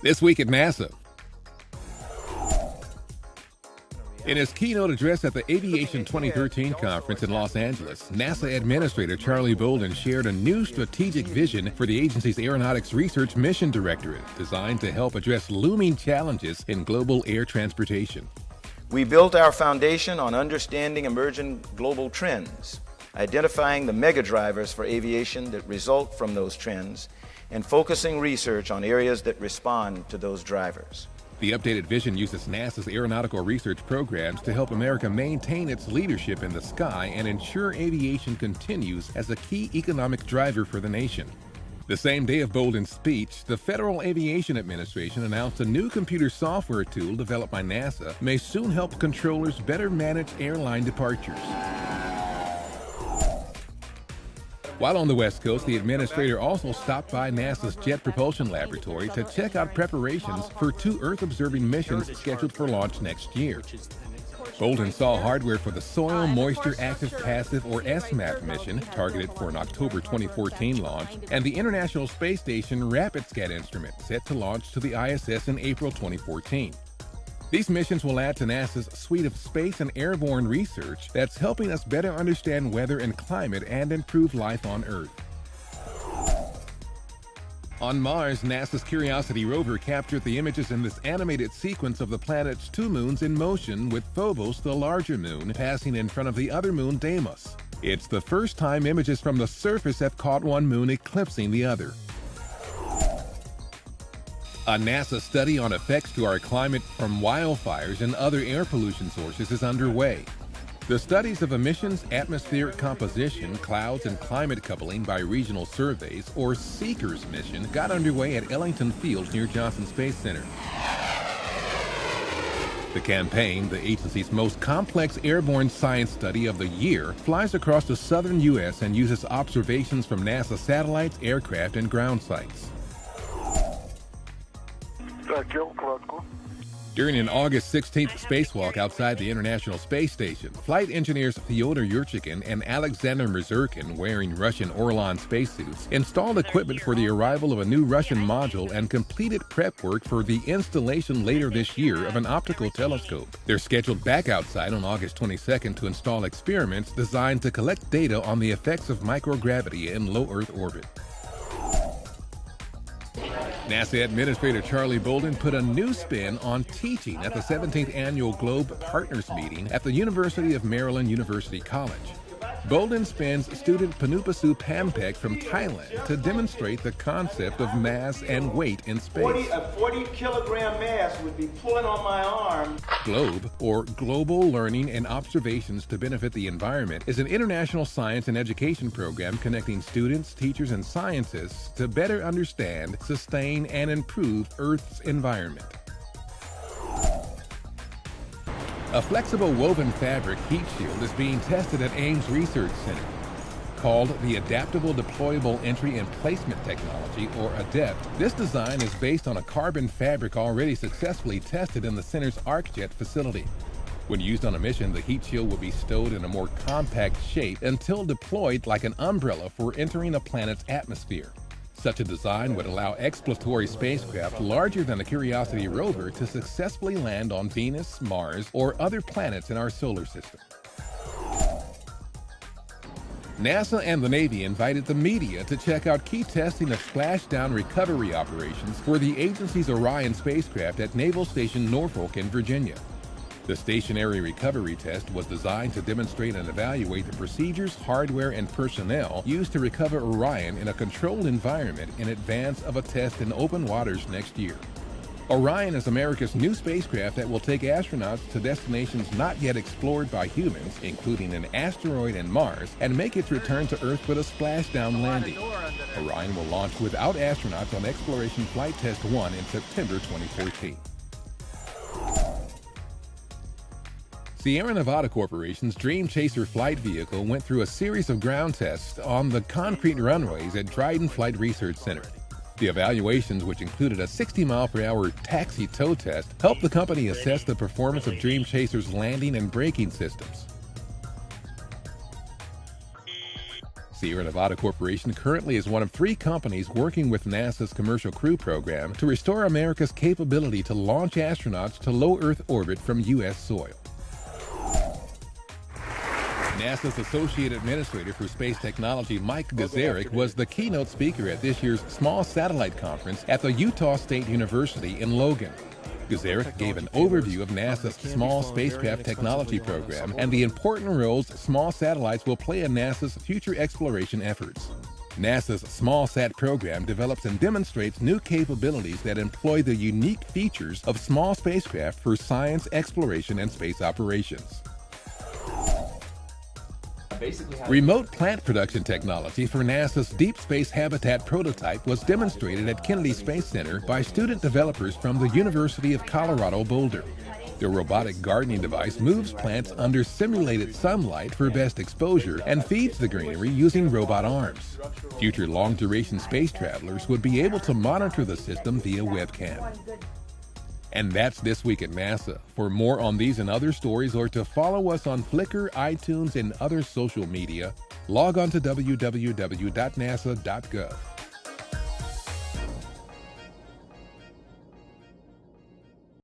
This week at NASA. In his keynote address at the Aviation 2013 conference in Los Angeles, NASA Administrator Charlie Bolden shared a new strategic vision for the agency's Aeronautics Research Mission Directorate, designed to help address looming challenges in global air transportation. We built our foundation on understanding emerging global trends, identifying the mega drivers for aviation that result from those trends, and focusing research on areas that respond to those drivers. The updated vision uses NASA's aeronautical research programs to help America maintain its leadership in the sky and ensure aviation continues as a key economic driver for the nation. The same day of Bolden's speech, the Federal Aviation Administration announced a new computer software tool developed by NASA may soon help controllers better manage airline departures. While on the West Coast, the administrator also stopped by NASA's Jet Propulsion Laboratory to check out preparations for 2 Earth-observing missions scheduled for launch next year. Bolden saw hardware for the Soil Moisture Active Passive, or SMAP mission, targeted for an October 2014 launch, and the International Space Station RapidScat instrument, set to launch to the ISS in April 2014. These missions will add to NASA's suite of space and airborne research that's helping us better understand weather and climate and improve life on Earth. On Mars, NASA's Curiosity rover captured the images in this animated sequence of the planet's 2 moons in motion, with Phobos, the larger moon, passing in front of the other moon, Deimos. It's the first time images from the surface have caught one moon eclipsing the other. A NASA study on effects to our climate from wildfires and other air pollution sources is underway. The studies of emissions, atmospheric composition, clouds, and climate coupling by regional surveys, or SEEKERS mission, got underway at Ellington Field near Johnson Space Center. The campaign, the agency's most complex airborne science study of the year, flies across the southern U.S. and uses observations from NASA satellites, aircraft, and ground sites. During an August 16th spacewalk outside the International Space Station, flight engineers Fyodor Yurchikhin and Alexander Mizurkin, wearing Russian Orion spacesuits, installed equipment for the arrival of a new Russian module and completed prep work for the installation later this year of an optical telescope. They're scheduled back outside on August 22nd to install experiments designed to collect data on the effects of microgravity in low Earth orbit. NASA Administrator Charlie Bolden put a new spin on teaching at the 17th Annual Globe Partners Meeting at the University of Maryland University College. Bolden spins student Panupasu Pampek from Thailand to demonstrate the concept of mass and weight in space. A 40-kilogram mass would be pulling on my arm. GLOBE, or Global Learning and Observations to Benefit the Environment, is an international science and education program connecting students, teachers, and scientists to better understand, sustain, and improve Earth's environment. A flexible woven fabric heat shield is being tested at Ames Research Center. Called the Adaptable Deployable Entry and Placement Technology, or ADEPT, this design is based on a carbon fabric already successfully tested in the center's ArcJet facility. When used on a mission, the heat shield will be stowed in a more compact shape until deployed like an umbrella for entering a planet's atmosphere. Such a design would allow exploratory spacecraft larger than the Curiosity rover to successfully land on Venus, Mars, or other planets in our solar system. NASA and the Navy invited the media to check out key testing of splashdown recovery operations for the agency's Orion spacecraft at Naval Station Norfolk in Virginia. The stationary recovery test was designed to demonstrate and evaluate the procedures, hardware, and personnel used to recover Orion in a controlled environment in advance of a test in open waters next year. Orion is America's new spacecraft that will take astronauts to destinations not yet explored by humans, including an asteroid and Mars, and make its return to Earth with a splashdown landing. Orion will launch without astronauts on Exploration Flight Test 1 in September 2014. Sierra Nevada Corporation's Dream Chaser flight vehicle went through a series of ground tests on the concrete runways at Dryden Flight Research Center. The evaluations, which included a 60-mile-per-hour taxi tow test, helped the company assess the performance of Dream Chaser's landing and braking systems. Sierra Nevada Corporation currently is one of 3 companies working with NASA's Commercial Crew program to restore America's capability to launch astronauts to low Earth orbit from U.S. soil. NASA's Associate Administrator for Space Technology, Mike Gazarek, was the keynote speaker at this year's Small Satellite Conference at the Utah State University in Logan. Gazarek gave an overview of NASA's Small Spacecraft Technology Program and the important roles small satellites will play in NASA's future exploration efforts. NASA's SmallSat program develops and demonstrates new capabilities that employ the unique features of small spacecraft for science, exploration, and space operations. Remote plant production technology for NASA's Deep Space Habitat prototype was demonstrated at Kennedy Space Center by student developers from the University of Colorado Boulder. The robotic gardening device moves plants under simulated sunlight for best exposure and feeds the greenery using robot arms. Future long-duration space travelers would be able to monitor the system via webcam. And that's This Week at NASA. For more on these and other stories, or to follow us on Flickr, iTunes, and other social media, log on to www.nasa.gov.